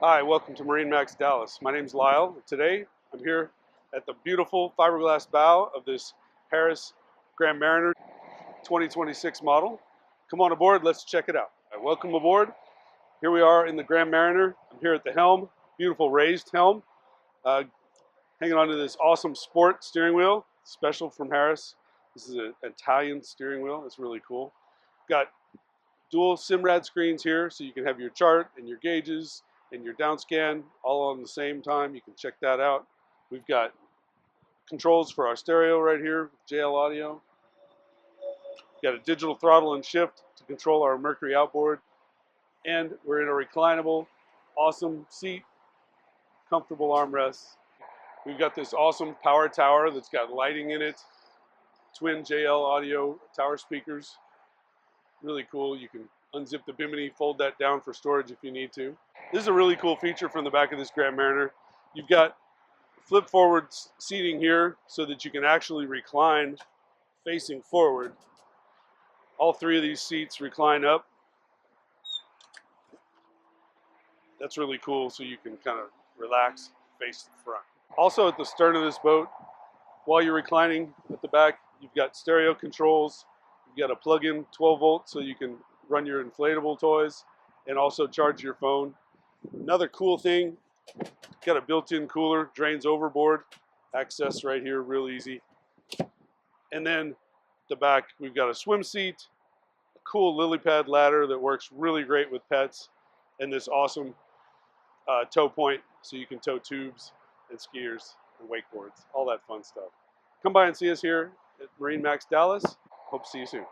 Hi, welcome to MarineMax Dallas. My name's Lyle. Today I'm here at the beautiful fiberglass bow of this Harris Grand Mariner 2026 model. Come on aboard, let's check it out. Welcome aboard. Here we are in the Grand Mariner. I'm here at the helm, beautiful raised helm, hanging onto this awesome sport steering wheel, special from Harris. This is an Italian steering wheel. It's really cool. Got dual SIMRAD screens here, so you can have your chart and your gauges and your downscan all on the same time. You can check that out. We've got controls for our stereo right here, JL audio. Got a digital throttle and shift to control our Mercury outboard. And we're in a reclinable, awesome seat, comfortable armrests. We've got this awesome power tower that's got lighting in it, twin JL audio tower speakers. Really cool. You can unzip the bimini, fold that down for storage if you need to. This is a really cool feature from the back of this Grand Mariner. You've got flip forward seating here so that you can actually recline facing forward. All three of these seats recline up. That's really cool, so you can kind of relax, face the front. Also at the stern of this boat, while you're reclining at the back, you've got stereo controls. You've got a plug-in 12 volt so you can run your inflatable toys and also charge your phone. Another cool thing, got a built-in cooler, drains overboard, access right here, real easy. And then at the back, we've got a swim seat, a cool lily pad ladder that works really great with pets, and this awesome tow point so you can tow tubes and skiers and wakeboards, all that fun stuff. Come by and see us here at MarineMax Dallas. Hope to see you soon.